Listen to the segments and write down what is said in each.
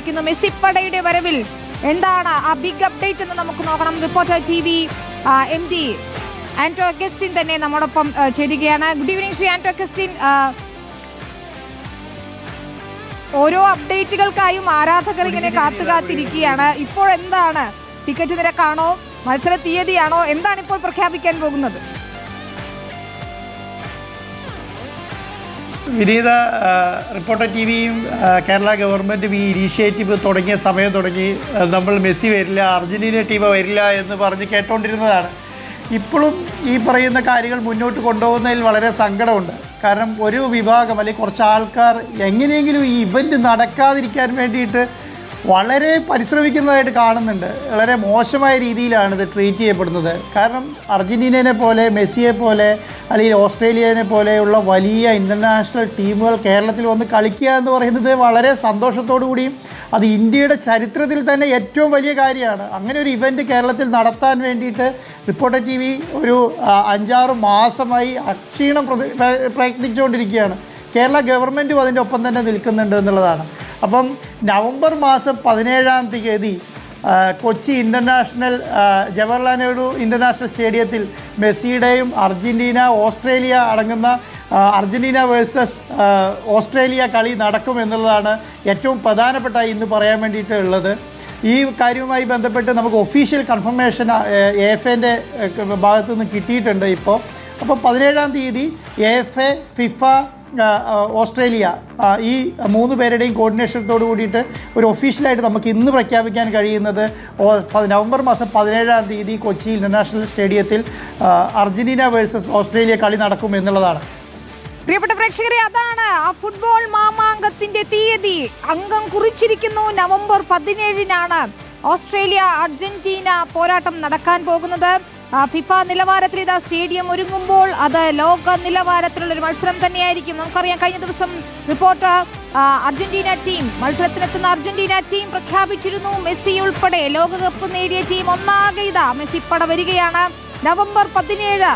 കാത്തിരിക്കുന്നു മെസ്സിപ്പടയുടെ വരവിൽ. എന്താണ് ആ ബിഗ് അപ്ഡേറ്റ് എന്ന് നമുക്ക് നോക്കണം. Reporter TV MD Anto Augustine തന്നെ നമ്മോടൊപ്പം ചേരുകയാണ്. Good evening Shri Anto Augustine. ഓരോ അപ്ഡേറ്റുകൾക്കായും ആരാധകർ ഇങ്ങനെ കാത്തിരിക്കുകയാണ്. ഇപ്പോൾ എന്താണ്, ടിക്കറ്റ് നിരക്കാണോ, മത്സര തീയതിയാണോ, എന്താണ് ഇപ്പോൾ പ്രഖ്യാപിക്കാൻ പോകുന്നത്? വിനീത, റിപ്പോർട്ടർ TVയും കേരള ഗവൺമെൻറ്റും ഈ ഇനീഷ്യേറ്റീവ് തുടങ്ങിയ സമയം തുടങ്ങി നമ്മൾ മെസ്സി വരില്ല, അർജൻറ്റീന ടീം വരില്ല എന്ന് പറഞ്ഞ് കേട്ടുകൊണ്ടിരുന്നതാണ്. ഇപ്പോഴും ഈ പറയുന്ന കാര്യങ്ങൾ മുന്നോട്ട് കൊണ്ടുപോകുന്നതിൽ വളരെ സങ്കടമുണ്ട്. കാരണം ഒരു വിഭാഗം അല്ലെങ്കിൽ കുറച്ച് ആൾക്കാർ എങ്ങനെയെങ്കിലും ഈ ഇവൻ്റ് നടക്കാതിരിക്കാൻ വേണ്ടിയിട്ട് വളരെ പരിശ്രമിക്കുന്നതായിട്ട് കാണുന്നുണ്ട്. വളരെ മോശമായ രീതിയിലാണ് ഇത് ട്രീറ്റ് ചെയ്യപ്പെടുന്നത്. കാരണം അർജൻറ്റീനയെ പോലെ, മെസ്സിയെ പോലെ, അല്ലെങ്കിൽ ഓസ്ട്രേലിയനെ പോലെയുള്ള വലിയ ഇൻ്റർനാഷണൽ ടീമുകൾ കേരളത്തിൽ വന്ന് കളിക്കുക എന്ന് പറയുന്നത് വളരെ സന്തോഷത്തോടു കൂടിയും അത് ഇന്ത്യയുടെ ചരിത്രത്തിൽ തന്നെ ഏറ്റവും വലിയ കാര്യമാണ്. അങ്ങനെ ഒരു ഇവൻറ്റ് കേരളത്തിൽ നടത്താൻ വേണ്ടിയിട്ട് റിപ്പോർട്ടർ TV ഒരു 5-6 മാസമായി അക്ഷീണം പ്രയത്നിച്ചുകൊണ്ടിരിക്കുകയാണ്. കേരള ഗവൺമെൻറ്റും അതിൻ്റെ ഒപ്പം തന്നെ നിൽക്കുന്നുണ്ട് എന്നുള്ളതാണ്. അപ്പം നവംബർ മാസം 17-ാം തീയതി കൊച്ചി ഇൻ്റർനാഷണൽ ജവഹർലാൽ നെഹ്റു ഇൻ്റർനാഷണൽ സ്റ്റേഡിയത്തിൽ മെസ്സിയുടെയും അർജൻറ്റീന, ഓസ്ട്രേലിയ അടങ്ങുന്ന അർജൻറ്റീന വേഴ്സസ് ഓസ്ട്രേലിയ കളി നടക്കും എന്നുള്ളതാണ് ഏറ്റവും പ്രധാനപ്പെട്ട ഇന്ന് പറയാൻ വേണ്ടിയിട്ടുള്ളത്. ഈ കാര്യവുമായി ബന്ധപ്പെട്ട് നമുക്ക് ഒഫീഷ്യൽ കൺഫർമേഷൻ AFAൻ്റെ ഭാഗത്തു നിന്ന് കിട്ടിയിട്ടുണ്ട് ഇപ്പോൾ. അപ്പോൾ 17-ാം തീയതി AFA, FIFA, ഓസ്ട്രേലിയ ഈ 3 പേരുടെയും കോർഡിനേഷനത്തോട് കൂടിയിട്ട് ഒരു ഒഫീഷ്യലായിട്ട് നമുക്ക് ഇന്ന് പ്രഖ്യാപിക്കാൻ കഴിയുന്നത് നവംബർ മാസം 17-ാം തീയതി കൊച്ചി ഇൻ്റർനാഷണൽ സ്റ്റേഡിയത്തിൽ അർജൻറ്റീന വേഴ്സസ് ഓസ്ട്രേലിയ കളി നടക്കും എന്നുള്ളതാണ്. പ്രിയപ്പെട്ട പ്രേക്ഷകരെ, അതാണ് ആ ഫുട്ബോൾ മാമാങ്കത്തിന്റെ തീയതി. അംഗം കുറിച്ചിരിക്കുന്നു. നവംബർ 17-നാണ് ഓസ്ട്രേലിയ അർജന്റീന പോരാട്ടം നടക്കാൻ പോകുന്നത്. ഫിഫ നിലവാരത്തിൽ ഇതാ സ്റ്റേഡിയം ഒരുങ്ങുമ്പോൾ അത് ലോക നിലവാരത്തിലുള്ളൊരു മത്സരം തന്നെയായിരിക്കും. നമുക്കറിയാം, കഴിഞ്ഞ ദിവസം റിപ്പോർട്ടർ അർജന്റീന ടീം, മത്സരത്തിനെത്തുന്ന അർജന്റീന ടീം പ്രഖ്യാപിച്ചിരുന്നു. മെസ്സി ഉൾപ്പെടെ ലോകകപ്പ് നേടിയ ടീം ഒന്നാകെ ഇതാ മെസ്സിപ്പട വരികയാണ്. നവംബർ 17.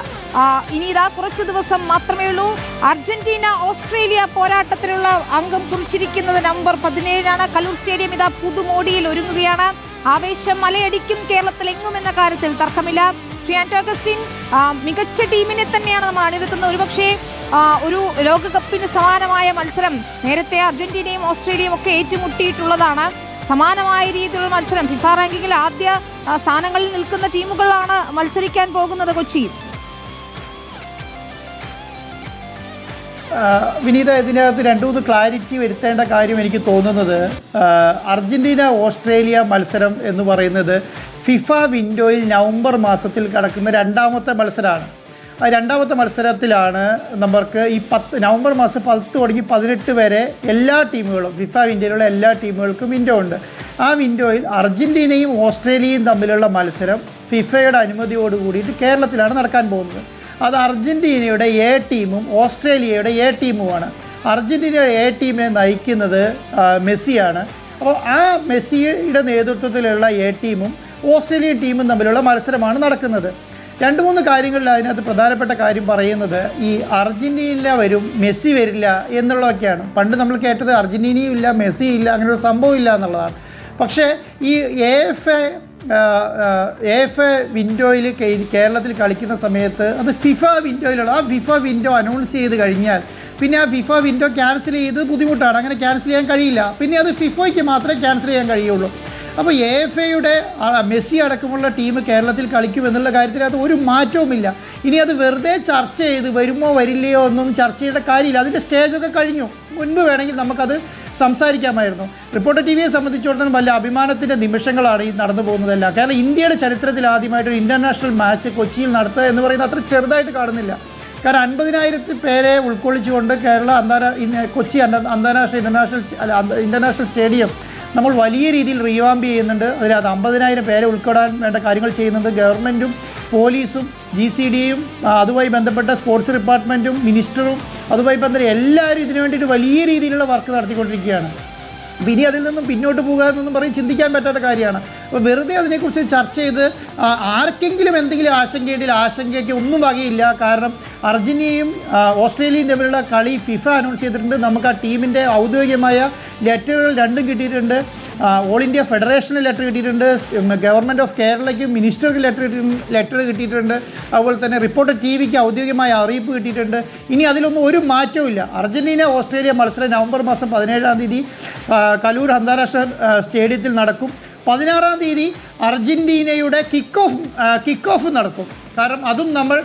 ഇനി ഇതാ കുറച്ചു ദിവസം മാത്രമേ ഉള്ളൂ. അർജന്റീന ഓസ്ട്രേലിയ പോരാട്ടത്തിലുള്ള അംഗം കുറിച്ചിരിക്കുന്നത് നവംബർ 17-നാണ്. കലൂർ സ്റ്റേഡിയം ഇതാ പുതുമോടിയിൽ ഒരുങ്ങുകയാണ്. ആവേശം മലയടിക്കും കേരളത്തിൽ എങ്ങും എന്ന കാര്യത്തിൽ തർക്കമില്ല. ശ്രീ ആന്റോ അഗസ്റ്റിൻ, മികച്ച ടീമിനെ തന്നെയാണ് നമ്മൾ അണിനിരത്തുന്നത്. ഒരുപക്ഷെ ഒരു ലോകകപ്പിന് സമാനമായ മത്സരം നേരത്തെ അർജന്റീനയും ഓസ്ട്രേലിയയും ഒക്കെ ഏറ്റുമുട്ടിയിട്ടുള്ളതാണ്. സമാനമായ രീതിയിലുള്ള മത്സരം. ഫിഫ റാങ്കിങ്ങിൽ ആദ്യ സ്ഥാനങ്ങളിൽ നിൽക്കുന്ന ടീമുകളാണ് മത്സരിക്കാൻ പോകുന്നത് കൊച്ചി. വിനീത, ഇതിനകത്ത് 2-3 ക്ലാരിറ്റി വരുത്തേണ്ട കാര്യം എനിക്ക് തോന്നുന്നത്, അർജൻറ്റീന ഓസ്ട്രേലിയ മത്സരം എന്ന് പറയുന്നത് ഫിഫ വിൻഡോയിൽ നവംബർ മാസത്തിൽ നടക്കുന്ന 2ാമത്തെ മത്സരമാണ്. ആ 2ാമത്തെ മത്സരത്തിലാണ് നമുക്ക് ഈ നവംബർ മാസം 10 തുടങ്ങി 18 വരെ എല്ലാ ടീമുകളും, ഫിഫ വിൻഡോയിലുള്ള എല്ലാ ടീമുകൾക്കും വിൻഡോ ഉണ്ട്. ആ വിൻഡോയിൽ അർജൻറ്റീനയും ഓസ്ട്രേലിയയും തമ്മിലുള്ള മത്സരം ഫിഫയുടെ അനുമതിയോട് കൂടിയിട്ട് കേരളത്തിലാണ് നടക്കാൻ പോകുന്നത്. അത് അർജൻറ്റീനയുടെ A ടീമും ഓസ്ട്രേലിയയുടെ A ടീമുമാണ്. അർജൻറ്റീനയുടെ A ടീമിനെ നയിക്കുന്നത് മെസ്സിയാണ്. അപ്പോൾ ആ മെസ്സിയുടെ നേതൃത്വത്തിലുള്ള A ടീമും ഓസ്ട്രേലിയൻ ടീമും തമ്മിലുള്ള മത്സരമാണ് നടക്കുന്നത്. 2-3 കാര്യങ്ങളിൽ അതിനകത്ത് പ്രധാനപ്പെട്ട കാര്യം പറയുന്നത്, ഈ അർജൻറ്റീന വരും, മെസ്സി വരില്ല എന്നുള്ളതൊക്കെയാണ്. പണ്ട് നമ്മൾ കേട്ടത് അർജൻറ്റീനയും ഇല്ല, മെസ്സിയും ഇല്ല, അങ്ങനെ ഒരു സംഭവം ഇല്ല എന്നുള്ളതാണ്. പക്ഷേ ഈ AFA വിൻഡോയിൽ കേരളത്തിൽ കളിക്കുന്ന സമയത്ത് അത് ഫിഫ വിൻഡോയിലുള്ള, ആ ഫിഫ വിൻഡോ അനൗൺസ് ചെയ്ത് കഴിഞ്ഞാൽ പിന്നെ ആ ഫിഫ വിൻഡോ ക്യാൻസൽ ചെയ്ത് ബുദ്ധിമുട്ടാണ്. അങ്ങനെ ക്യാൻസൽ ചെയ്യാൻ കഴിയില്ല. പിന്നെ അത് ഫിഫയ്ക്ക് മാത്രമേ ക്യാൻസൽ ചെയ്യാൻ കഴിയുള്ളൂ. അപ്പോൾ AFAയുടെ മെസ്സി അടക്കമുള്ള ടീം കേരളത്തിൽ കളിക്കുമെന്നുള്ള കാര്യത്തിൽ അത് ഒരു മാറ്റവുമില്ല. ഇനി അത് വെറുതെ ചർച്ച ചെയ്ത് വരുമോ വരില്ലയോ ഒന്നും ചർച്ച ചെയ്യേണ്ട കാര്യമില്ല. അതിൻ്റെ സ്റ്റേജൊക്കെ കഴിഞ്ഞു. മുൻപ് വേണമെങ്കിൽ നമുക്കത് സംസാരിക്കാമായിരുന്നു. റിപ്പോർട്ടർ TVയെ സംബന്ധിച്ചിടത്തോളം വലിയ അഭിമാനത്തിൻ്റെ നിമിഷങ്ങളാണ് ഈ നടന്നു പോകുന്നതല്ല. കാരണം ഇന്ത്യയുടെ ചരിത്രത്തിൽ ആദ്യമായിട്ടൊരു ഇൻ്റർനാഷണൽ മാച്ച് കൊച്ചിയിൽ നടത്തുക എന്ന് പറയുന്നത് അത്ര ചെറുതായിട്ട് കാണുന്നില്ല. കാരണം 50,000 പേരെ ഉൾക്കൊള്ളിച്ചുകൊണ്ട് കൊച്ചി ഇൻ്റർനാഷണൽ സ്റ്റേഡിയം നമ്മൾ വലിയ രീതിയിൽ റീവാമ്പ് ചെയ്യുന്നുണ്ട്. അതിനകത്ത് 50,000 പേരെ ഉൾക്കൊള്ളാൻ വേണ്ട കാര്യങ്ങൾ ചെയ്യുന്നത് ഗവൺമെൻറ്റും പോലീസും GCDയും അതുമായി ബന്ധപ്പെട്ട സ്പോർട്സ് ഡിപ്പാർട്ട്മെൻറ്റും മിനിസ്റ്ററും അതുമായി ബന്ധപ്പെട്ട എല്ലാവരും ഇതിനു വേണ്ടിയിട്ട് വലിയ രീതിയിലുള്ള വർക്ക് നടത്തിക്കൊണ്ടിരിക്കുകയാണ്. അപ്പോൾ ഇനി അതിൽ നിന്നും പിന്നോട്ട് പോകുക എന്നൊന്നും പറയും ചിന്തിക്കാൻ പറ്റാത്ത കാര്യമാണ്. അപ്പോൾ വെറുതെ അതിനെക്കുറിച്ച് ചർച്ച ചെയ്ത് ആർക്കെങ്കിലും എന്തെങ്കിലും ആശങ്കയുണ്ടെങ്കിൽ ആശങ്കയ്ക്ക് ഒന്നും വകയില്ല. കാരണം അർജന്റീനയും ഓസ്ട്രേലിയയും തമ്മിലുള്ള കളി ഫിഫ അനൗൺസ് ചെയ്തിട്ടുണ്ട്. നമുക്ക് ആ ടീമിൻ്റെ ഔദ്യോഗികമായ ലെറ്ററുകൾ രണ്ടും കിട്ടിയിട്ടുണ്ട്. ഓൾ ഇന്ത്യ ഫെഡറേഷന് ലെറ്റർ കിട്ടിയിട്ടുണ്ട്, ഗവൺമെൻറ് ഓഫ് കേരളയ്ക്ക് മിനിസ്റ്റർക്ക് ലെറ്റർ കിട്ടിയിട്ടുണ്ട്, അതുപോലെ തന്നെ റിപ്പോർട്ടർ TV-ക്ക് ഔദ്യോഗികമായ അറിയിപ്പ് കിട്ടിയിട്ടുണ്ട്. ഇനി അതിലൊന്നും ഒരു മാറ്റവും ഇല്ല. അർജന്റീന ഓസ്ട്രേലിയ മത്സരം നവംബർ മാസം 17-ാം തീയതി കലൂർ അന്താരാഷ്ട്ര സ്റ്റേഡിയത്തിൽ നടക്കും. 16-ാം തീയതി അർജന്റീനയുടെ കിക്ക് ഓഫ് നടക്കും. കാരണം അതും നമ്മൾ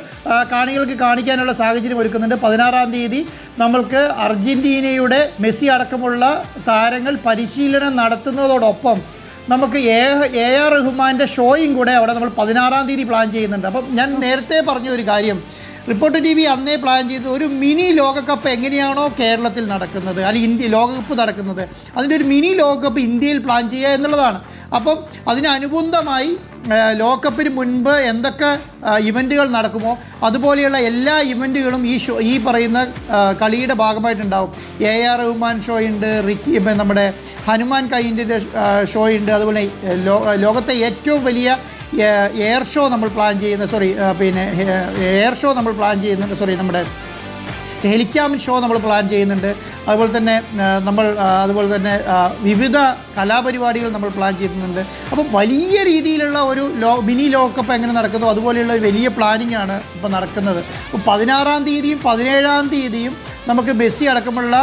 കാണികൾക്ക് കാണിക്കാനുള്ള സാഹചര്യം ഒരുക്കുന്നുണ്ട്. 16-ാം തീയതി നമ്മൾക്ക് അർജന്റീനയുടെ മെസ്സി അടക്കമുള്ള താരങ്ങൾ പരിശീലനം നടത്തുന്നതോടൊപ്പം നമുക്ക് AR റഹ്മാൻ്റെ ഷോയും കൂടെ അവിടെ നമ്മൾ 16-ാം തീയതി പ്ലാൻ ചെയ്യുന്നുണ്ട്. അപ്പം ഞാൻ നേരത്തെ പറഞ്ഞ ഒരു കാര്യം, റിപ്പോർട്ടർ TV അന്നേ പ്ലാൻ ചെയ്ത് ഒരു മിനി ലോകകപ്പ് എങ്ങനെയാണോ കേരളത്തിൽ നടക്കുന്നത് അല്ലെങ്കിൽ ഇന്ത്യ ലോകകപ്പ് നടക്കുന്നത്, അതിൻ്റെ ഒരു മിനി ലോകകപ്പ് ഇന്ത്യയിൽ പ്ലാൻ ചെയ്യുക എന്നുള്ളതാണ്. അപ്പം അതിനനുബന്ധമായി ലോകകപ്പിന് മുൻപ് എന്തൊക്കെ ഇവൻറ്റുകൾ നടക്കുമോ അതുപോലെയുള്ള എല്ലാ ഇവൻറ്റുകളും ഈ പറയുന്ന കളിയുടെ ഭാഗമായിട്ടുണ്ടാവും. AR റഹ്മാൻ ഷോ ഉണ്ട്, നമ്മുടെ ഹനുമാൻ കൈൻ്റെ ഷോ ഉണ്ട്, അതുപോലെ ലോകത്തെ ഏറ്റവും വലിയ എയർ ഷോ നമ്മൾ പ്ലാൻ ചെയ്യുന്ന എയർ ഷോ നമ്മൾ പ്ലാൻ ചെയ്യുന്നുണ്ട്, നമ്മുടെ ഹെലിക്യാം ഷോ നമ്മൾ പ്ലാൻ ചെയ്യുന്നുണ്ട്. അതുപോലെ തന്നെ വിവിധ കലാപരിപാടികൾ നമ്മൾ പ്ലാൻ ചെയ്യുന്നുണ്ട്. അപ്പം വലിയ രീതിയിലുള്ള ഒരു മിനി ലോകകപ്പ് എങ്ങനെ നടക്കുന്നു അതുപോലെയുള്ള വലിയ പ്ലാനിങ് ആണ് ഇപ്പോൾ നടക്കുന്നത്. അപ്പോൾ 16-ാം തീയതിയും 17-ാം തീയതിയും നമുക്ക് മെസ്സി അടക്കമുള്ള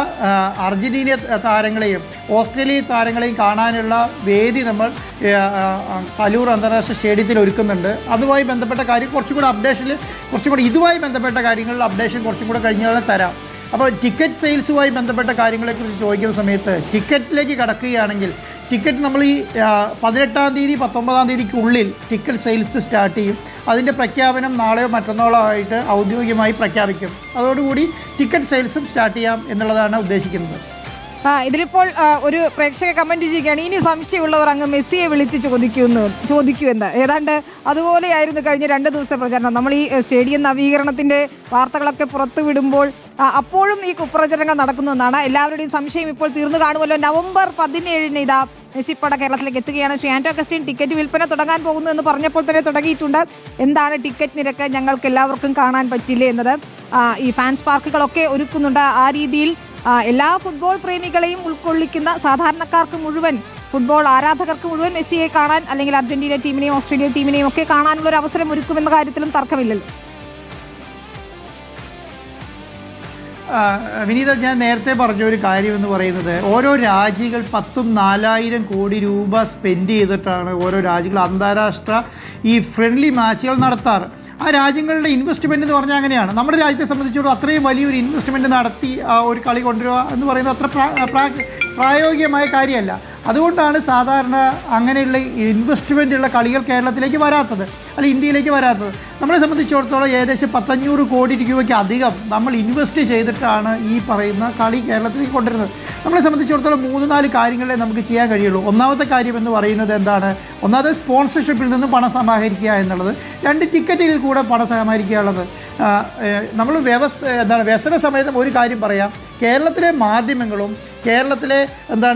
അർജന്റീന താരങ്ങളെയും ഓസ്ട്രേലിയ താരങ്ങളെയും കാണാനുള്ള വേദി നമ്മൾ കലൂർ അന്താരാഷ്ട്ര സ്റ്റേഡിയത്തിൽ ഒരുക്കുന്നുണ്ട്. അതുമായി ബന്ധപ്പെട്ട കാര്യം കുറച്ചും കൂടി ഇതുമായി ബന്ധപ്പെട്ട കാര്യങ്ങളിൽ അപ്ഡേഷൻ കുറച്ചും കൂടെ കഴിഞ്ഞാൽ തരാം. അപ്പോൾ ടിക്കറ്റ് സെയിൽസുമായി ബന്ധപ്പെട്ട കാര്യങ്ങളെക്കുറിച്ച് ചോദിക്കുന്ന സമയത്ത് ടിക്കറ്റിലേക്ക് കടക്കുകയാണെങ്കിൽ ടിക്കറ്റ് നമ്മൾ ഈ 18-ാം തീയതി 19-ാം തീയതിക്കുള്ളിൽ ടിക്കറ്റ് സെയിൽസ് സ്റ്റാർട്ട് ചെയ്യും. അതിൻ്റെ പ്രഖ്യാപനം നാളെയോ മറ്റന്നാളോ ആയിട്ട് ഔദ്യോഗികമായി പ്രഖ്യാപിക്കും. അതോടുകൂടി ടിക്കറ്റ് സെയിൽസും സ്റ്റാർട്ട് ചെയ്യാം എന്നുള്ളതാണ് ഉദ്ദേശിക്കുന്നത്. ഇതിലിപ്പോൾ ഒരു പ്രേക്ഷക കമന്റ് ചെയ്യുകയാണ്, ഇനി സംശയമുള്ളവർ അങ്ങ് മെസ്സിയെ വിളിച്ച് ചോദിക്കുമെന്ന്. ഏതാണ്ട് അതുപോലെയായിരുന്നു കഴിഞ്ഞ 2 ദിവസത്തെ പ്രചരണം. നമ്മൾ ഈ സ്റ്റേഡിയം നവീകരണത്തിന്റെ വാർത്തകളൊക്കെ പുറത്തു വിടുമ്പോൾ അപ്പോഴും ഈ കുപ്രചരണങ്ങൾ നടക്കുന്നതെന്നാണ്. എല്ലാവരുടെയും സംശയം ഇപ്പോൾ തീർന്നു കാണുമല്ലോ. നവംബർ 17-ന് ഇതാ മെസ്സിപ്പട കേരളത്തിലേക്ക് എത്തുകയാണ്. ശ്രീ ആന്റോ അഗസ്റ്റിൻ, ടിക്കറ്റ് വിൽപ്പന തുടങ്ങാൻ പോകുന്നു എന്ന് പറഞ്ഞപ്പോൾ തന്നെ തുടങ്ങിയിട്ടുണ്ട്. എന്താണ് ടിക്കറ്റ് നിരക്ക്, ഞങ്ങൾക്ക് എല്ലാവർക്കും കാണാൻ പറ്റില്ലേ എന്നത് ഈ ഫാൻസ് പാർക്കുകളൊക്കെ ഒരുക്കുന്നുണ്ട്. ആ രീതിയിൽ എല്ലാ ഫുട്ബോൾ പ്രേമികളെയും ഉൾക്കൊള്ളിക്കുന്ന സാധാരണക്കാർക്ക് മുഴുവൻ, ഫുട്ബോൾ ആരാധകർക്ക് മുഴുവൻ മെസ്സിയെ കാണാൻ അല്ലെങ്കിൽ അർജന്റീന ടീമിനെയും ഓസ്ട്രേലിയ ടീമിനെയും ഒക്കെ കാണാനുള്ള ഒരു അവസരം ഒരുക്കുമെന്ന കാര്യത്തിലും തർക്കമില്ലല്ലോ. വിനീത, ഞാൻ നേരത്തെ പറഞ്ഞ ഒരു കാര്യം എന്ന് പറയുന്നത്, ഓരോ രാജ്യങ്ങൾ 10,000-4,000 കോടി രൂപ സ്പെൻഡ് ചെയ്തിട്ടാണ് ഓരോ രാജ്യങ്ങൾ അന്താരാഷ്ട്ര ഈ ഫ്രണ്ട്ലി മാച്ചുകൾ നടത്താറ്. ആ രാജ്യങ്ങളുടെ ഇൻവെസ്റ്റ്മെൻറ്റ് എന്ന് പറഞ്ഞാൽ അങ്ങനെയാണ്. നമ്മുടെ രാജ്യത്തെ സംബന്ധിച്ചിടത്തോളം അത്രയും വലിയൊരു ഇൻവെസ്റ്റ്മെൻറ്റ് നടത്തി ഒരു കളി കൊണ്ടുവരിക എന്ന് പറയുന്നത് അത്ര പ്രായോഗികമായ കാര്യമല്ല. അതുകൊണ്ടാണ് സാധാരണ അങ്ങനെയുള്ള ഇൻവെസ്റ്റ്മെൻറ്റുള്ള കളികൾ കേരളത്തിലേക്ക് വരാത്തത്, അല്ലെങ്കിൽ ഇന്ത്യയിലേക്ക് വരാത്തത്. നമ്മളെ സംബന്ധിച്ചിടത്തോളം ഏകദേശം 500 കോടി രൂപയ്ക്ക് അധികം നമ്മൾ ഇൻവെസ്റ്റ് ചെയ്തിട്ടാണ് ഈ പറയുന്ന കളി കേരളത്തിലേക്ക് കൊണ്ടുവരുന്നത്. നമ്മളെ സംബന്ധിച്ചിടത്തോളം 3-4 കാര്യങ്ങളെ നമുക്ക് ചെയ്യാൻ കഴിയുള്ളൂ. ഒന്നാമത്തെ കാര്യം എന്ന് പറയുന്നത് എന്താണ്? ഒന്നാമത് സ്പോൺസർഷിപ്പിൽ നിന്ന് പണം സമാഹരിക്കുക എന്നുള്ളത്. 2 ടിക്കറ്റിൽ കൂടെ പണം സമാഹരിക്കുക എന്നുള്ളത്. നമ്മൾ വ്യസന സമയത്ത് ഒരു കാര്യം പറയാം, കേരളത്തിലെ മാധ്യമങ്ങളും കേരളത്തിലെ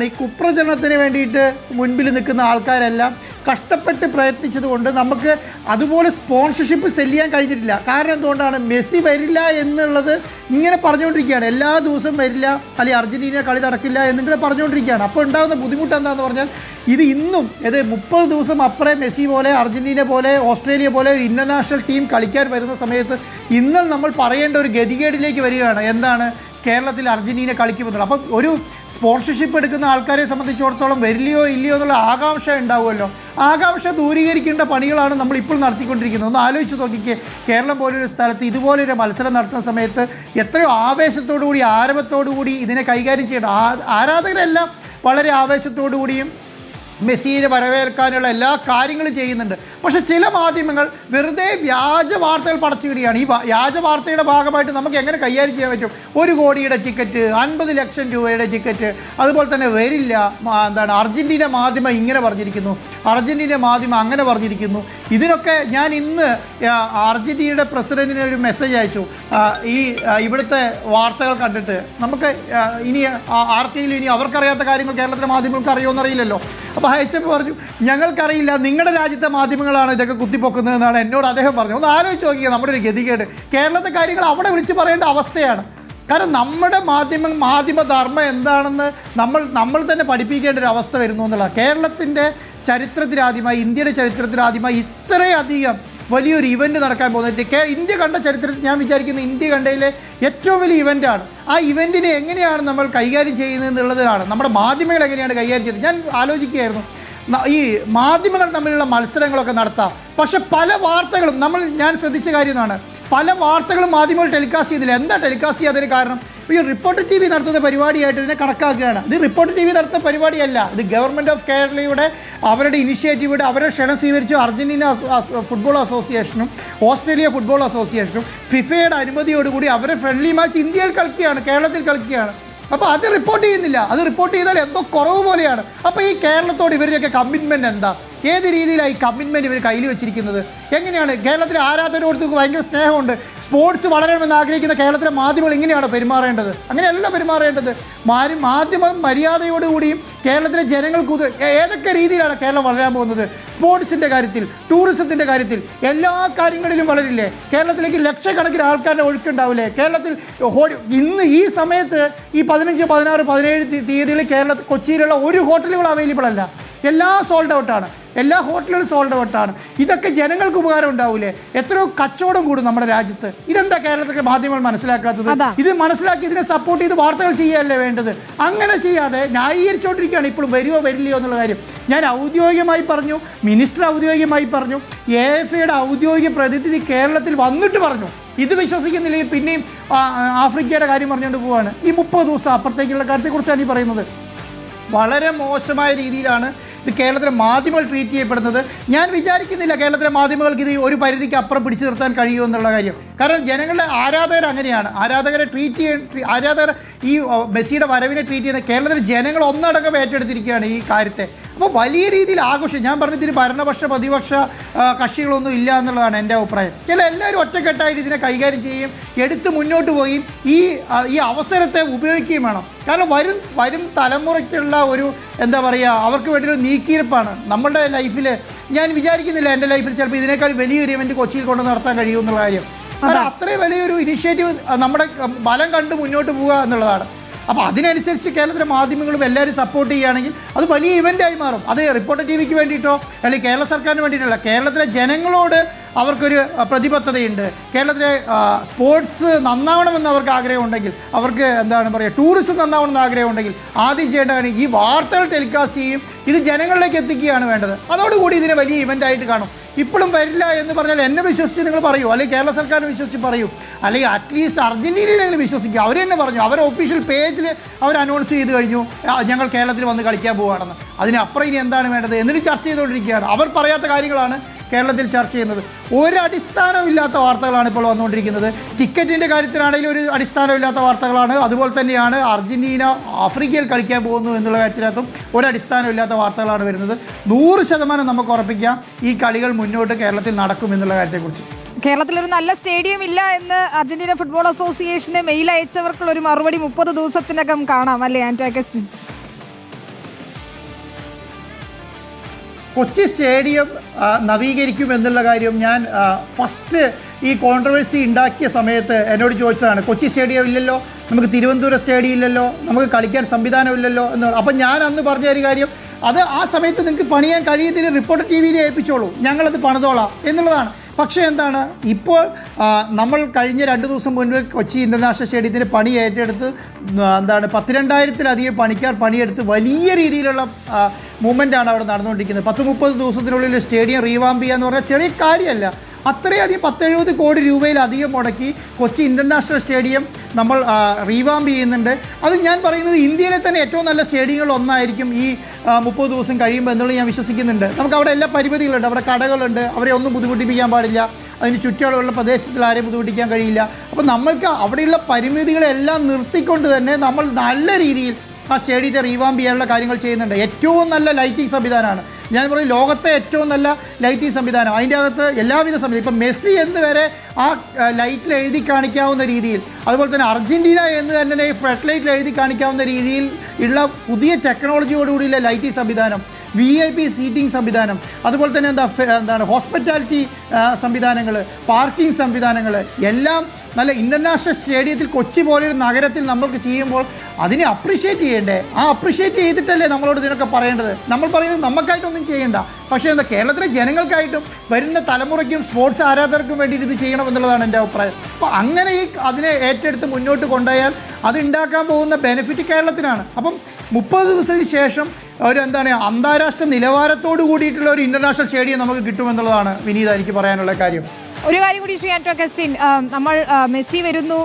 ഈ കുപ്രചരണത്തിന് വേണ്ടിയിട്ട് മുൻപിൽ നിൽക്കുന്ന ആൾക്കാരെല്ലാം കഷ്ടപ്പെട്ട് പ്രയത്നിച്ചതുകൊണ്ട് നമുക്ക് അതുപോലെ സ്പോൺസർഷിപ്പ് സെല്ല് ചെയ്യാൻ കഴിഞ്ഞിട്ടില്ല. കാരണം എന്തുകൊണ്ടാണ്? മെസ്സി വരില്ല എന്നുള്ളത് ഇങ്ങനെ പറഞ്ഞുകൊണ്ടിരിക്കുകയാണ്. എല്ലാ ദിവസവും വരില്ല, അല്ലെങ്കിൽ അർജന്റീന കളി നടക്കില്ല എന്നിങ്ങനെ പറഞ്ഞുകൊണ്ടിരിക്കുകയാണ്. അപ്പോൾ ഉണ്ടാകുന്ന ബുദ്ധിമുട്ട് എന്താണെന്ന് പറഞ്ഞാൽ, ഇത് ഇന്നും 30 ദിവസം അപ്പുറം മെസ്സി പോലെ, അർജന്റീന പോലെ, ഓസ്ട്രേലിയ പോലെ ഒരു ഇൻ്റർനാഷണൽ ടീം കളിക്കാൻ വരുന്ന സമയത്ത് ഇന്ന് നമ്മൾ പറയേണ്ട ഒരു ഗതികേടിലേക്ക് വരികയാണ്. എന്താണ്? കേരളത്തിൽ അർജന്റീന കളിക്കുമെന്നുള്ളത്. അപ്പം ഒരു സ്പോൺസർഷിപ്പ് എടുക്കുന്ന ആൾക്കാരെ സംബന്ധിച്ചിടത്തോളം വരില്ലയോ ഇല്ലയോ എന്നുള്ള ആകാംക്ഷ ഉണ്ടാവുമല്ലോ. ആകാംക്ഷ ദൂരീകരിക്കേണ്ട പണികളാണ് നമ്മൾ ഇപ്പോൾ നടത്തിക്കൊണ്ടിരിക്കുന്നത്. ഒന്ന് ആലോചിച്ച് നോക്കിക്കേ, കേരളം പോലൊരു സ്ഥലത്ത് ഇതുപോലൊരു മത്സരം നടത്തുന്ന സമയത്ത് എത്രയോ ആവേശത്തോടു കൂടി, ആരവത്തോടു കൂടി ഇതിനെ കൈകാര്യം ചെയ്യണം. ആരാധകരെല്ലാം വളരെ ആവേശത്തോടു കൂടിയും മെസ്സിയെ വരവേൽക്കാനുള്ള എല്ലാ കാര്യങ്ങളും ചെയ്യുന്നുണ്ട്. പക്ഷേ ചില മാധ്യമങ്ങൾ വെറുതെ വ്യാജ വാർത്തകൾ പടച്ചുകിടിയാണ്. ഈ വ്യാജ വാർത്തയുടെ ഭാഗമായിട്ട് നമുക്ക് എങ്ങനെ കൈകാര്യം ചെയ്യാൻ പറ്റും? 1 കോടിയുടെ ടിക്കറ്റ്, 50 ലക്ഷം രൂപയുടെ ടിക്കറ്റ്, അതുപോലെ തന്നെ വരില്ല. അർജൻറ്റീന മാധ്യമം ഇങ്ങനെ പറഞ്ഞിരിക്കുന്നു, അർജൻറ്റീന മാധ്യമം അങ്ങനെ പറഞ്ഞിരിക്കുന്നു. ഇതിനൊക്കെ ഞാൻ ഇന്ന് അർജൻറ്റീനയുടെ പ്രസിഡന്റിന് ഒരു മെസ്സേജ് അയച്ചു. ഇവിടുത്തെ വാർത്തകൾ കണ്ടിട്ട് നമുക്ക് ഇനി ആർക്കെങ്കിലും ഇനി അവർക്കറിയാത്ത കാര്യങ്ങൾ കേരളത്തിലെ മാധ്യമങ്ങൾക്ക് അറിയുമെന്നറിയില്ലല്ലോ. അപ്പോൾ അയച്ചപ്പോൾ പറഞ്ഞു, ഞങ്ങൾക്കറിയില്ല, നിങ്ങളുടെ രാജ്യത്തെ മാധ്യമങ്ങളാണ് ഇതൊക്കെ കുത്തിപ്പൊക്കുന്നതെന്നാണ് എന്നോട് അദ്ദേഹം പറഞ്ഞു. ഒന്ന് ആലോചിച്ച് നോക്കിയാൽ നമ്മുടെ ഒരു ഗതികേട്. കേരളത്തെ കാര്യങ്ങൾ അവിടെ വിളിച്ച് പറയേണ്ട അവസ്ഥയാണ്. കാരണം നമ്മുടെ മാധ്യമധർമ്മം എന്താണെന്ന് നമ്മൾ തന്നെ പഠിപ്പിക്കേണ്ട ഒരു അവസ്ഥ വരുന്നു എന്നുള്ളതാണ്. കേരളത്തിൻ്റെ ചരിത്രത്തിലാദ്യമായി, ഇന്ത്യയുടെ ചരിത്രത്തിലാദ്യമായി ഇത്രയധികം വലിയൊരു ഇവൻറ്റ് നടക്കാൻ പോകുന്നത് ഇന്ത്യ കണ്ട ചരിത്രത്തിൽ ഞാൻ വിചാരിക്കുന്നു ഇന്ത്യ കണ്ടതിലെ ഏറ്റവും വലിയ ഇവൻ്റാണ്. ആ ഇവൻറ്റിനെ എങ്ങനെയാണ് നമ്മൾ കൈകാര്യം ചെയ്യുന്നത് എന്നുള്ളതാണ്, നമ്മുടെ മാധ്യമങ്ങൾ എങ്ങനെയാണ് കൈകാര്യം ചെയ്യുന്നത്. ഞാൻ ആലോചിക്കുകയായിരുന്നു, ഈ മാധ്യമങ്ങൾ തമ്മിലുള്ള മത്സരങ്ങളൊക്കെ നടത്താം, പക്ഷെ പല വാർത്തകളും ഞാൻ ശ്രദ്ധിച്ച കാര്യമാണ്, പല വാർത്തകളും മാധ്യമങ്ങൾ ടെലികാസ്റ്റ് ചെയ്യുന്നില്ല. എന്താ ടെലികാസ്റ്റ് ചെയ്യാത്തതിന് കാരണം? ഈ റിപ്പോർട്ടർ TV നടത്തുന്ന പരിപാടിയായിട്ട് ഇതിനെ കണക്കാക്കുകയാണ്. ഇത് റിപ്പോർട്ടർ TV നടത്തുന്ന പരിപാടിയല്ല, ഇത് ഗവൺമെൻറ് ഓഫ് കേരളയുടെ അവരുടെ ഇനിഷ്യേറ്റീവിടെ അവരെ ക്ഷണം സ്വീകരിച്ച് അർജൻറ്റീന ഫുട്ബോൾ അസോസിയേഷനും ഓസ്ട്രേലിയ ഫുട്ബോൾ അസോസിയേഷനും ഫിഫയുടെ അനുമതിയോടുകൂടി അവരെ ഫ്രണ്ട്ലി മാച്ച് ഇന്ത്യയിൽ കളിക്കുകയാണ്, കേരളത്തിൽ കളിക്കുകയാണ്. അപ്പോൾ അത് റിപ്പോർട്ട് ചെയ്യുന്നില്ല. അത് റിപ്പോർട്ട് ചെയ്താൽ എന്തോ കുറവ് പോലെയാണ്. അപ്പോൾ ഈ കേരളത്തോട് ഇവരുടെയൊക്കെ കമ്മിറ്റ്മെൻറ്റ് എന്താ? ഏത് രീതിയിലാണ് ഈ കമ്മിറ്റ്മെൻറ്റ് ഇവർ കയ്യിൽ വെച്ചിരിക്കുന്നത്? എങ്ങനെയാണ്? കേരളത്തിലെ ആരാധകരോട് ഭയങ്കര സ്നേഹമുണ്ട്, സ്പോർട്സ് വളരണമെന്ന് ആഗ്രഹിക്കുന്ന കേരളത്തിലെ മാധ്യമങ്ങൾ ഇങ്ങനെയാണ് പെരുമാറേണ്ടത്? അങ്ങനെയല്ല പെരുമാറേണ്ടത്. മാധ്യമം മര്യാദയോടുകൂടിയും കേരളത്തിലെ ജനങ്ങൾക്ക് ഏതൊക്കെ രീതിയിലാണ് കേരളം വളരാൻ പോകുന്നത്? സ്പോർട്സിൻ്റെ കാര്യത്തിൽ, ടൂറിസത്തിൻ്റെ കാര്യത്തിൽ, എല്ലാ കാര്യങ്ങളിലും വളരില്ലേ? കേരളത്തിലേക്ക് ലക്ഷക്കണക്കിന് ആൾക്കാരുടെ ഒഴുക്കുണ്ടാവില്ലേ? കേരളത്തിൽ ഇന്ന് ഈ സമയത്ത് ഈ 15, 16, 17 തീയതികളിൽ കൊച്ചിയിലുള്ള ഒരു ഹോട്ടലുകൾ അവൈലബിൾ അല്ല, എല്ലാം സോൾഡ് ഔട്ടാണ്, എല്ലാ ഹോട്ടലുകളും സോൾഡ് ഔട്ടാണ്. ഇതൊക്കെ ജനങ്ങൾക്ക് ഉപകാരം ഉണ്ടാവില്ലേ? എത്രയോ കച്ചവടം കൂടും നമ്മുടെ രാജ്യത്ത്. ഇതെന്താ കേരളത്തിലെ മാധ്യമങ്ങൾ മനസ്സിലാക്കാത്തത്? ഇത് മനസ്സിലാക്കി ഇതിനെ സപ്പോർട്ട് ചെയ്ത് വാർത്തകൾ ചെയ്യുകയല്ലേ വേണ്ടത്? അങ്ങനെ ചെയ്യാതെ ന്യായീകരിച്ചുകൊണ്ടിരിക്കുകയാണ് ഇപ്പോഴും. വരുമോ വരില്ലയോ എന്നുള്ള കാര്യം ഞാൻ ഔദ്യോഗികമായി പറഞ്ഞു, മിനിസ്റ്റർ ഔദ്യോഗികമായി പറഞ്ഞു, AFAയുടെ ഔദ്യോഗിക പ്രതിനിധി കേരളത്തിൽ വന്നിട്ട് പറഞ്ഞു. ഇത് വിശ്വസിക്കുന്നില്ലെങ്കിൽ പിന്നെയും ആഫ്രിക്കയുടെ കാര്യം പറഞ്ഞുകൊണ്ട് പോവുകയാണ്. ഈ 30 ദിവസം അപ്പുറത്തേക്കുള്ള കാര്യത്തെക്കുറിച്ചാണ് ഈ പറയുന്നത്. വളരെ മോശമായ രീതിയിലാണ് ഇത് കേരളത്തിലെ മാധ്യമങ്ങൾ ട്രീറ്റ് ചെയ്യപ്പെടുന്നത്. ഞാൻ വിചാരിക്കുന്നില്ല കേരളത്തിലെ മാധ്യമങ്ങൾക്ക് ഇത് ഒരു പരിധിക്ക് അപ്പുറം പിടിച്ചു നിർത്താൻ കഴിയുമെന്നുള്ള കാര്യം. കാരണം ജനങ്ങളുടെ ആരാധകർ അങ്ങനെയാണ്. ആരാധകരെ ആരാധകർ ഈ മെസ്സിയുടെ വരവിനെ ട്രീറ്റ് ചെയ്യുന്ന കേരളത്തിലെ ജനങ്ങൾ ഒന്നടങ്കം ഏറ്റെടുത്തിരിക്കുകയാണ് ഈ കാര്യത്തെ. അപ്പോൾ വലിയ രീതിയിൽ ആഘോഷം. ഞാൻ പറഞ്ഞതിന് ഭരണപക്ഷ പ്രതിപക്ഷ കക്ഷികളൊന്നും ഇല്ല എന്നുള്ളതാണ് എൻ്റെ അഭിപ്രായം. എല്ലാവരും ഒറ്റക്കെട്ടായിട്ട് ഇതിനെ കൈകാര്യം ചെയ്യുകയും എടുത്ത് മുന്നോട്ട് പോവുകയും ഈ അവസരത്തെ ഉപയോഗിക്കുകയും വേണം. കാരണം വരും തലമുറയ്ക്കുള്ള ഒരു എന്താ പറയുക, അവർക്ക് വേണ്ടിയൊരു നീക്കിയിരിപ്പാണ് നമ്മളുടെ ലൈഫിൽ. ഞാൻ വിചാരിക്കുന്നില്ല എൻ്റെ ലൈഫിൽ ചിലപ്പോൾ ഇതിനേക്കാൾ വലിയൊരു ഇവൻറ്റ് കൊച്ചിയിൽ കൊണ്ട് നടത്താൻ കഴിയുമെന്നുള്ള കാര്യം. കാരണം അത്രയും വലിയൊരു ഇനിഷ്യേറ്റീവ് നമ്മുടെ ബലം കണ്ട് മുന്നോട്ട് പോവുക എന്നുള്ളതാണ്. അപ്പോൾ അതിനനുസരിച്ച് കേരളത്തിലെ മാധ്യമങ്ങളും എല്ലാവരും സപ്പോർട്ട് ചെയ്യുകയാണെങ്കിൽ അത് വലിയ ഇവൻ്റായി മാറും. അത് റിപ്പോർട്ടർ TVക്ക് വേണ്ടിയിട്ടോ അല്ലെങ്കിൽ കേരള സർക്കാരിന് വേണ്ടിയിട്ടല്ല, കേരളത്തിലെ ജനങ്ങളോട് അവർക്കൊരു പ്രതിബദ്ധതയുണ്ട്. കേരളത്തിലെ സ്പോർട്സ് നന്നാവണമെന്ന് അവർക്ക് ആഗ്രഹമുണ്ടെങ്കിൽ, അവർക്ക് എന്താണ് പറയുക, ടൂറിസം നന്നാവണമെന്ന് ആഗ്രഹമുണ്ടെങ്കിൽ ആദ്യം ചെയ്യേണ്ടതാണ് ഈ വാർത്തകൾ ടെലികാസ്റ്റ് ചെയ്യും, ഇത് ജനങ്ങളിലേക്ക് എത്തിക്കുകയാണ് വേണ്ടത്. അതോടുകൂടി ഇതിനെ വലിയ ഇവൻ്റായിട്ട് കാണും. ഇപ്പോഴും വരില്ല എന്ന് പറഞ്ഞാൽ എന്നെ വിശ്വസിച്ച് നിങ്ങൾ പറയൂ, അല്ലെങ്കിൽ കേരള സർക്കാരിനെ വിശ്വസിച്ച് പറയൂ, അല്ലെങ്കിൽ അറ്റ്ലീസ്റ്റ് അർജൻറ്റീനയിലെങ്കിലും വിശ്വസിക്കുക. അവർ തന്നെ പറഞ്ഞു, അവരെ ഒഫീഷ്യൽ പേജിൽ അവർ അനൗൺസ് ചെയ്ത് കഴിഞ്ഞു ഞങ്ങൾ കേരളത്തിൽ വന്ന് കളിക്കാൻ പോവുകയാണെന്ന്. അതിനപ്പുറം ഇനി എന്താണ് വേണ്ടത്? എന്നിട്ട് ചർച്ച ചെയ്തുകൊണ്ടിരിക്കുകയാണ്. അവർ പറയാത്ത കാര്യങ്ങളാണ് കേരളത്തിൽ ചർച്ച ചെയ്യുന്നത്. ഒരടിസ്ഥാനമില്ലാത്ത വാർത്തകളാണ് ഇപ്പോൾ വന്നുകൊണ്ടിരിക്കുന്നത്. ടിക്കറ്റിൻ്റെ കാര്യത്തിലാണെങ്കിലും ഒരു അടിസ്ഥാനമില്ലാത്ത വാർത്തകളാണ്. അതുപോലെ തന്നെയാണ് അർജൻറ്റീന ആഫ്രിക്കയിൽ കളിക്കാൻ പോകുന്നു എന്നുള്ള കാര്യത്തിനകത്തും ഒരടിസ്ഥാനമില്ലാത്ത വാർത്തകളാണ് വരുന്നത്. 100% നമുക്ക് ഉറപ്പിക്കാം ഈ കളികൾ മുന്നോട്ട് കേരളത്തിൽ നടക്കും എന്നുള്ള കാര്യത്തെക്കുറിച്ച്. കേരളത്തിലൊരു നല്ല സ്റ്റേഡിയം ഇല്ല എന്ന് അർജന്റീന ഫുട്ബോൾ അസോസിയേഷന് മെയിൽ അയച്ചവർക്കുള്ള ഒരു മറുപടി 30 ദിവസത്തിനകം കാണാം അല്ലേ ആന്റോ അഗസ്റ്റിൻ? കൊച്ചി സ്റ്റേഡിയം നവീകരിക്കും എന്നുള്ള കാര്യം ഞാൻ ഫസ്റ്റ് ഈ കോൺട്രവേഴ്സി ഉണ്ടാക്കിയ സമയത്ത് എന്നോട് ചോദിച്ചതാണ്. കൊച്ചി സ്റ്റേഡിയം ഇല്ലല്ലോ, നമുക്ക് തിരുവനന്തപുരം സ്റ്റേഡിയം ഇല്ലല്ലോ, നമുക്ക് കളിക്കാൻ സംവിധാനമില്ലല്ലോ എന്ന്. അപ്പം ഞാൻ അന്ന് പറഞ്ഞ ഒരു കാര്യം, അത് ആ സമയത്ത് നിങ്ങൾക്ക് പണിയാൻ കഴിയത്തില്ല, റിപ്പോർട്ടർ TVയിൽ ഏൽപ്പിച്ചോളൂ, ഞങ്ങളത് പണിതോളാം എന്നുള്ളതാണ്. പക്ഷേ എന്താണ്, ഇപ്പോൾ നമ്മൾ കഴിഞ്ഞ 2 ദിവസം മുൻപ് കൊച്ചി ഇൻ്റർനാഷണൽ സ്റ്റേഡിയത്തിന് പണി ഏറ്റെടുത്ത് 12,000-ലധികം പണിക്കാർ പണിയെടുത്ത് വലിയ രീതിയിലുള്ള മൂവ്മെൻറ്റാണ് അവിടെ നടന്നുകൊണ്ടിരിക്കുന്നത്. 10-30 ദിവസത്തിനുള്ളിൽ സ്റ്റേഡിയം റീവാമ്പ് ചെയ്യുക എന്ന് പറഞ്ഞാൽ ചെറിയ കാര്യമല്ല. അത്രയധികം 10-70 കോടി രൂപയിലധികം മുടക്കി കൊച്ചി ഇൻ്റർനാഷണൽ സ്റ്റേഡിയം നമ്മൾ റീവാമ്പ് ചെയ്യുന്നുണ്ട്. അത് ഞാൻ പറയുന്നത് ഇന്ത്യയിലെ തന്നെ ഏറ്റവും നല്ല സ്റ്റേഡിയങ്ങളിൽ ഒന്നായിരിക്കും ഈ 30 ദിവസം കഴിയുമ്പോൾ എന്നുള്ളത് ഞാൻ വിശ്വസിക്കുന്നുണ്ട്. നമുക്ക് അവിടെ എല്ലാ പരിമിതികളുണ്ട്, അവിടെ കടകളുണ്ട്, അവരെ ഒന്നും ബുദ്ധിമുട്ടിപ്പിക്കാൻ പാടില്ല, അതിന് ചുറ്റുമുള്ള പ്രദേശത്തിൽ ആരെയും ബുദ്ധിമുട്ടിക്കാൻ കഴിയില്ല. അപ്പോൾ നമ്മൾക്ക് അവിടെയുള്ള പരിമിതികളെല്ലാം നിർത്തിക്കൊണ്ട് തന്നെ നമ്മൾ നല്ല രീതിയിൽ ആ സ്റ്റേഡിയത്തെ റീവാമ്പ് ചെയ്യാനുള്ള കാര്യങ്ങൾ ചെയ്യുന്നുണ്ട്. ഏറ്റവും നല്ല ലൈറ്റിംഗ് സംവിധാനമാണ്. ഞാൻ പറയും ലോകത്തെ ഏറ്റവും നല്ല ലൈറ്റിംഗ് സംവിധാനം. അതിൻ്റെ അകത്ത് എല്ലാവിധ സംവിധാനം, ഇപ്പം മെസ്സി എന്ന് വരെ ആ ലൈറ്റിൽ എഴുതി കാണിക്കാവുന്ന രീതിയിൽ, അതുപോലെ തന്നെ അർജൻറ്റീന എന്ന് തന്നെ ഫ്ലഡ് ലൈറ്റിൽ എഴുതി കാണിക്കാവുന്ന രീതിയിൽ ഉള്ള പുതിയ ടെക്നോളജിയോടുകൂടിയുള്ള ലൈറ്റിംഗ് സംവിധാനം, VIP സീറ്റിംഗ് സംവിധാനം, അതുപോലെ തന്നെ എന്താണ് ഹോസ്പിറ്റാലിറ്റി സംവിധാനങ്ങൾ, പാർക്കിംഗ് സംവിധാനങ്ങൾ എല്ലാം നല്ല ഇൻ്റർനാഷണൽ സ്റ്റേഡിയത്തിൽ കൊച്ചി പോലെയൊരു നഗരത്തിൽ നമ്മൾക്ക് ചെയ്യുമ്പോൾ അതിനെ അപ്രീഷിയേറ്റ് ചെയ്യണ്ടേ? ആ അപ്രീഷിയേറ്റ് ചെയ്തിട്ടല്ലേ നമ്മളോട് ഇതിനൊക്കെ പറയേണ്ടത്. നമ്മൾ പറയുന്നത് നമുക്കായിട്ടൊന്നും ചെയ്യണ്ട, പക്ഷേ കേരളത്തിലെ ജനങ്ങൾക്കായിട്ടും വരുന്ന തലമുറയ്ക്കും സ്പോർട്സ് ആരാധകർക്കും വേണ്ടിയിട്ട് ഇത് ചെയ്യണമെന്നുള്ളതാണ് എൻ്റെ അഭിപ്രായം. അപ്പോൾ അങ്ങനെ അതിനെ ഏറ്റെടുത്ത് മുന്നോട്ട് കൊണ്ടുപോയാൽ അത് ഉണ്ടാക്കാൻ പോകുന്ന ബെനിഫിറ്റ് കേരളത്തിനാണ്. അപ്പം 30 ദിവസത്തിന് ശേഷം ഒരു അന്താരാഷ്ട്ര നിലവാരത്തോട് കൂടിയിട്ടുള്ള ഒരു ഇൻ്റർനാഷണൽ സ്റ്റേഡിയം നമുക്ക് കിട്ടുമെന്നുള്ളതാണ് വിനീത എനിക്ക് പറയാനുള്ള കാര്യം. ഒരു കാര്യം കൂടി ശ്രീ ആന്റോ അഗസ്റ്റിൻ, നമ്മൾ മെസ്സി വരുന്നു,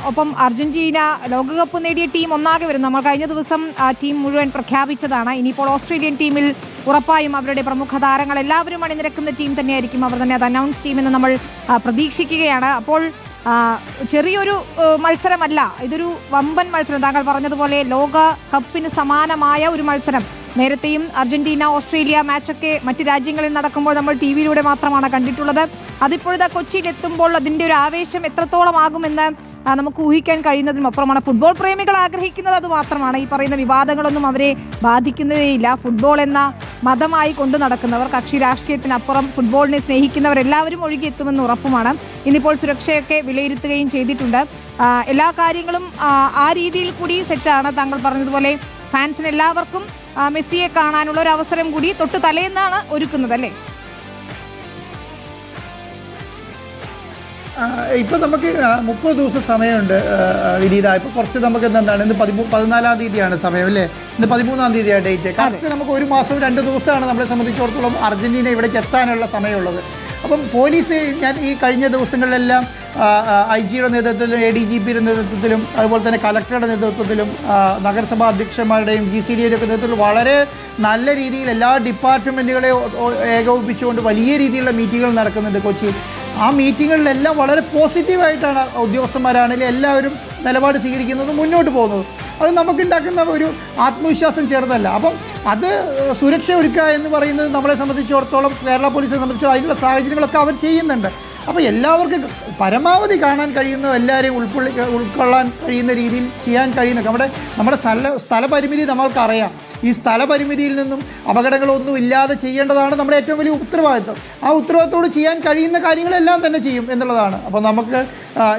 ഒപ്പം അർജന്റീന ലോകകപ്പ് നേടിയ ടീം ഒന്നാകെ വരുന്നു. നമ്മൾ കഴിഞ്ഞ ദിവസം ടീം മുഴുവൻ പ്രഖ്യാപിച്ചതാണ്. ഇനിയിപ്പോൾ ഓസ്ട്രേലിയൻ ടീമിൽ ഉറപ്പായും അവരുടെ പ്രമുഖ താരങ്ങൾ എല്ലാവരും അണിനിരക്കുന്ന ടീം തന്നെയായിരിക്കും. അവർ തന്നെ അത് അനൗൺസ് ചെയ്യുമെന്ന് നമ്മൾ പ്രതീക്ഷിക്കുകയാണ്. അപ്പോൾ ചെറിയൊരു മത്സരമല്ല, ഇതൊരു വമ്പൻ മത്സരം. താങ്കൾ പറഞ്ഞതുപോലെ ലോക കപ്പിന് സമാനമായ ഒരു മത്സരം. നേരത്തെയും അർജന്റീന ഓസ്ട്രേലിയ മാച്ചൊക്കെ മറ്റ് രാജ്യങ്ങളിൽ നടക്കുമ്പോൾ നമ്മൾ TV-യിലൂടെ മാത്രമാണ് കണ്ടിട്ടുള്ളത്. അതിപ്പോഴത്തെ കൊച്ചിയിൽ എത്തുമ്പോൾ അതിൻ്റെ ഒരു ആവേശം എത്രത്തോളം ആകുമെന്ന് നമുക്ക് ഊഹിക്കാൻ കഴിയുന്നതിനും അപ്പുറമാണ്. ഫുട്ബോൾ പ്രേമികൾ ആഗ്രഹിക്കുന്നത് അത് മാത്രമാണ്. ഈ പറയുന്ന വിവാദങ്ങളൊന്നും അവരെ ബാധിക്കുന്നതേയില്ല. ഫുട്ബോൾ എന്ന മതമായി കൊണ്ടു നടക്കുന്നവർ, കക്ഷി രാഷ്ട്രീയത്തിനപ്പുറം ഫുട്ബോളിനെ സ്നേഹിക്കുന്നവരെല്ലാവരും ഒഴുകിയെത്തുമെന്ന് ഉറപ്പുമാണ്. ഇന്നിപ്പോൾ സുരക്ഷയൊക്കെ വിലയിരുത്തുകയും ചെയ്തിട്ടുണ്ട്. എല്ലാ കാര്യങ്ങളും ആ രീതിയിൽ കൂടി സെറ്റാണ്. താങ്കൾ പറഞ്ഞതുപോലെ ഫാൻസിന് എല്ലാവർക്കും മെസ്സിയെ കാണാനുള്ള ഒരു അവസരം കൂടി തൊട്ട് തലേന്നാണ് ഒരുക്കുന്നത്, അല്ലേ? ഇപ്പം നമുക്ക് 30 ദിവസം സമയമുണ്ട് വിനീത. ഇപ്പോൾ കുറച്ച് നമുക്ക് ഇന്ന് 14-ാം തീയതിയാണ് സമയം, അല്ലേ? ഇന്ന് 13-ാം തീയതിയാണ് ഡേറ്റ്. കറക്റ്റ് നമുക്ക് 1 മാസവും 2 ദിവസമാണ് നമ്മളെ സംബന്ധിച്ചിടത്തോളം അർജന്റീന ഇവിടേക്ക് എത്താനുള്ള സമയമുള്ളത്. അപ്പം പോലീസ് ഞാൻ ഈ കഴിഞ്ഞ ദിവസങ്ങളിലെല്ലാം IG-യുടെ നേതൃത്വത്തിലും ADGP-യുടെ നേതൃത്വത്തിലും അതുപോലെ തന്നെ കളക്ടറുടെ നേതൃത്വത്തിലും നഗരസഭാ അധ്യക്ഷന്മാരുടെയും GCDയുടെ ഒക്കെ നേതൃത്വത്തിൽ വളരെ നല്ല രീതിയിൽ എല്ലാ ഡിപ്പാർട്ട്മെൻറ്റുകളെ ഏകോപിപ്പിച്ചുകൊണ്ട് വലിയ രീതിയിലുള്ള മീറ്റിങ്ങുകൾ നടക്കുന്നുണ്ട് കൊച്ചിയിൽ. ആ മീറ്റിങ്ങുകളിലെല്ലാം വളരെ പോസിറ്റീവായിട്ടാണ് ഉദ്യോഗസ്ഥന്മാരാണെങ്കിലും എല്ലാവരും നിലപാട് സ്വീകരിക്കുന്നതും മുന്നോട്ട് പോകുന്നതും. അത് നമുക്കുണ്ടാക്കുന്ന ഒരു ആത്മവിശ്വാസം ചെറുതല്ല. അപ്പം അത് സുരക്ഷ ഒരുക്കുക എന്ന് പറയുന്നത് നമ്മളെ സംബന്ധിച്ചിടത്തോളം, കേരള പോലീസിനെ സംബന്ധിച്ചിടത്തോളം അതിനുള്ള സാഹചര്യങ്ങളൊക്കെ അവർ ചെയ്യുന്നുണ്ട്. അപ്പോൾ എല്ലാവർക്കും പരമാവധി കാണാൻ കഴിയുന്ന എല്ലാവരെയും ഉൾക്കൊള്ളാൻ കഴിയുന്ന രീതിയിൽ ചെയ്യാൻ കഴിയുന്ന നമ്മുടെ സ്ഥലപരിമിതി നമ്മൾക്കറിയാം. ഈ സ്ഥലപരിമിതിയിൽ നിന്നും അപകടങ്ങളൊന്നും ഇല്ലാതെ ചെയ്യേണ്ടതാണ് നമ്മുടെ ഏറ്റവും വലിയ ഉത്തരവാദിത്വം. ആ ഉത്തരവാദിത്തോട് ചെയ്യാൻ കഴിയുന്ന കാര്യങ്ങളെല്ലാം തന്നെ ചെയ്യും എന്നുള്ളതാണ്. അപ്പോൾ നമുക്ക്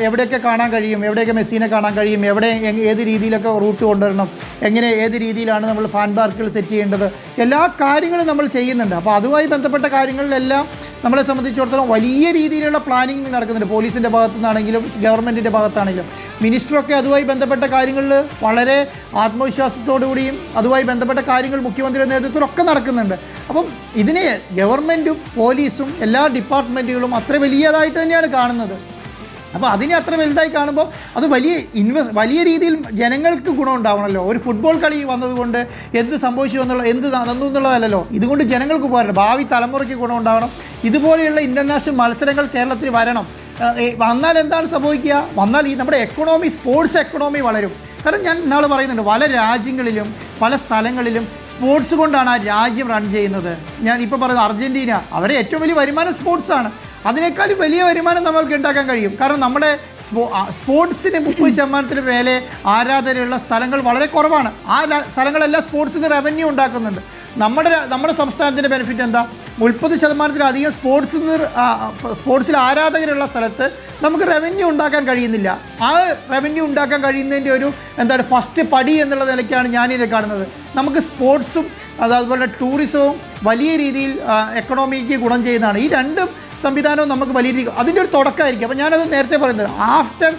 എവിടെയൊക്കെ കാണാൻ കഴിയും, എവിടെയൊക്കെ മെസ്സിനെ കാണാൻ കഴിയും, എവിടെ ഏത് രീതിയിലൊക്കെ റൂട്ട് കൊണ്ടുവരണം, എങ്ങനെ ഏത് രീതിയിലാണ് നമ്മൾ ഫാൻ പാർക്കുകൾ സെറ്റ് ചെയ്യേണ്ടത്, എല്ലാ കാര്യങ്ങളും നമ്മൾ ചെയ്യുന്നുണ്ട്. അപ്പോൾ അതുമായി ബന്ധപ്പെട്ട കാര്യങ്ങളിലെല്ലാം നമ്മളെ സംബന്ധിച്ചിടത്തോളം വലിയ രീതിയിലുള്ള പ്ലാനിങ് നടക്കുന്നുണ്ട്. പോലീസിൻ്റെ ഭാഗത്തു നിന്നാണെങ്കിലും ഗവൺമെൻറ്റിൻ്റെ ഭാഗത്താണെങ്കിലും മിനിസ്റ്ററൊക്കെ അതുമായി ബന്ധപ്പെട്ട കാര്യങ്ങളിൽ വളരെ ആത്മവിശ്വാസത്തോടു കൂടിയും അതുമായി ബന്ധപ്പെട്ട കാര്യങ്ങൾ മുഖ്യമന്ത്രിയുടെ നേതൃത്വത്തിലൊക്കെ നടക്കുന്നുണ്ട്. അപ്പം ഇതിനെ ഗവൺമെൻറ്റും പോലീസും എല്ലാ ഡിപ്പാർട്ട്മെൻറ്റുകളും അത്ര വലിയതായിട്ട് തന്നെയാണ് കാണുന്നത്. അപ്പോൾ അതിനെ അത്ര വലുതായി കാണുമ്പോൾ അത് വലിയ രീതിയിൽ ജനങ്ങൾക്ക് ഗുണമുണ്ടാവണമല്ലോ. ഒരു ഫുട്ബോൾ കളി വന്നതുകൊണ്ട് എന്ത് സംഭവിച്ചു എന്ത് നടന്നു എന്നുള്ളതല്ലല്ലോ. ഇതുകൊണ്ട് ജനങ്ങൾക്ക് പോരണം, ഭാവി തലമുറയ്ക്ക് ഗുണമുണ്ടാവണം. ഇതുപോലെയുള്ള ഇൻ്റർനാഷണൽ മത്സരങ്ങൾ കേരളത്തിൽ വരണം. വന്നാൽ എന്താണ് സംഭവിക്കുക? വന്നാൽ ഈ നമ്മുടെ എക്കണോമി, സ്പോർട്സ് എക്കണോമി വളരും. കാരണം ഞാൻ ഇന്നാൾ പറയുന്നുണ്ട്, പല രാജ്യങ്ങളിലും പല സ്ഥലങ്ങളിലും സ്പോർട്സ് കൊണ്ടാണ് ആ രാജ്യം റൺ ചെയ്യുന്നത്. ഞാൻ ഇപ്പോൾ പറയുന്നത് അർജൻറ്റീന, അവരെ ഏറ്റവും വലിയ വരുമാനം സ്പോർട്സാണ്. അതിനേക്കാളും വലിയ വരുമാനം നമ്മൾക്ക് ഉണ്ടാക്കാൻ കഴിയും. കാരണം നമ്മുടെ സ്പോർട്സിന് 30% മേലെ ആരാധനയുള്ള സ്ഥലങ്ങൾ വളരെ കുറവാണ്. ആ സ്ഥലങ്ങളെല്ലാം സ്പോർട്സിന് റവന്യൂ ഉണ്ടാക്കുന്നുണ്ട്. നമ്മുടെ സംസ്ഥാനത്തിൻ്റെ ബെനിഫിറ്റ് എന്താ? 30%-ലധികം സ്പോർട്സിൽ ആരാധകരുള്ള സ്ഥലത്ത് നമുക്ക് റവന്യൂ ഉണ്ടാക്കാൻ കഴിയുന്നില്ല. ആ റവന്യൂ ഉണ്ടാക്കാൻ കഴിയുന്നതിൻ്റെ ഒരു ഫസ്റ്റ് പടി എന്നുള്ള നിലയ്ക്കാണ് ഞാനിത് കാണുന്നത്. നമുക്ക് സ്പോർട്സും അതുപോലെ ടൂറിസവും വലിയ രീതിയിൽ എക്കണോമിക്ക് ഗുണം ചെയ്യുന്നതാണ്. ഈ രണ്ടും സംവിധാനവും നമുക്ക് വലിയ രീതിയിൽ അതിൻ്റെ ഒരു തുടക്കമായിരിക്കും. അപ്പോൾ ഞാനത് നേരത്തെ പറയുന്നത് ആഫ്റ്റർ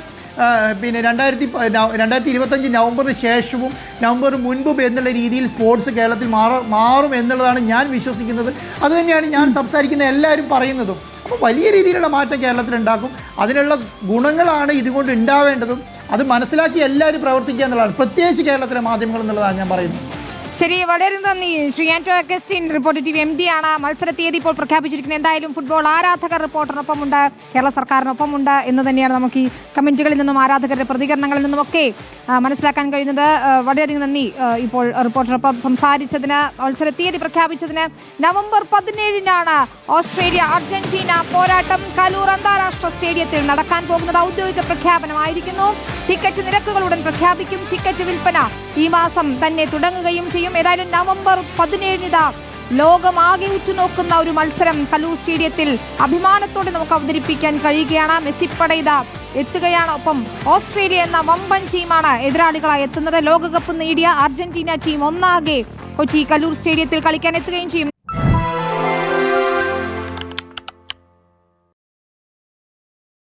2025 നവംബറിന് ശേഷവും നവംബറിന് മുൻപും എന്നുള്ള രീതിയിൽ സ്പോർട്സ് കേരളത്തിൽ മാറും എന്നുള്ളതാണ് ഞാൻ വിശ്വസിക്കുന്നത്. അതുതന്നെയാണ് ഞാൻ സംസാരിക്കുന്ന എല്ലാവരും പറയുന്നതും. അപ്പോൾ അപ്പോൾ വലിയ രീതിയിലുള്ള മാറ്റം കേരളത്തിൽ ഉണ്ടാക്കും. അതിനുള്ള ഗുണങ്ങളാണ് ഇതുകൊണ്ട് ഉണ്ടാവേണ്ടതും. അത് മനസ്സിലാക്കി എല്ലാവരും പ്രവർത്തിക്കുക എന്നുള്ളതാണ്, പ്രത്യേകിച്ച് കേരളത്തിലെ മാധ്യമങ്ങൾ എന്നുള്ളതാണ് ഞാൻ പറയുന്നത്. ശരി, വളരെ നന്ദി. Shri Anto Augustine, reporter TV MD ആണ്. മത്സര തീയതി ഇപ്പോൾ പ്രഖ്യാപിച്ചിരിക്കുന്നത്. എന്തായാലും ഫുട്ബോൾ ആരാധകർ റിപ്പോർട്ടറിനൊപ്പമുണ്ട്, കേരള സർക്കാരിനൊപ്പമുണ്ട് എന്ന് തന്നെയാണ് നമുക്ക് ഈ കമന്റുകളിൽ നിന്നും ആരാധകരുടെ പ്രതികരണങ്ങളിൽ നിന്നുമൊക്കെ മനസ്സിലാക്കാൻ കഴിയുന്നത്. വളരെയധികം നന്ദി ഇപ്പോൾ റിപ്പോർട്ടറൊപ്പം സംസാരിച്ചതിന്. മത്സര തീയതി പ്രഖ്യാപിച്ചതിന്. നവംബർ 17-നാണ് ഓസ്ട്രേലിയ അർജന്റീന പോരാട്ടം കലൂർ അന്താരാഷ്ട്ര സ്റ്റേഡിയത്തിൽ നടക്കാൻ പോകുന്നത്. ഔദ്യോഗിക പ്രഖ്യാപനമായിരിക്കുന്നു. ടിക്കറ്റ് നിരക്കുകൾ ഉടൻ പ്രഖ്യാപിക്കും. ടിക്കറ്റ് വിൽപ്പന ഈ മാസം തന്നെ തുടങ്ങുകയും ചെയ്യും. ഏതായാലും നവംബർ 17 ലോകമാകെ ഉറ്റുനോക്കുന്ന ഒരു മത്സരം കലൂർ സ്റ്റേഡിയത്തിൽ അഭിമാനത്തോടെ നമുക്ക് അവതരിപ്പിക്കാൻ കഴിയുകയാണ്. മെസ്സി പട എത്തുകയാണ്. ഒപ്പം ഓസ്ട്രേലിയ എന്ന വമ്പൻ ടീമാണ് എതിരാളികളായി എത്തുന്നത്. ലോകകപ്പ് നേടിയ അർജന്റീന ടീം ഒന്നാകെ കൊച്ചി കലൂർ സ്റ്റേഡിയത്തിൽ കളിക്കാൻ എത്തുകയും ചെയ്യും.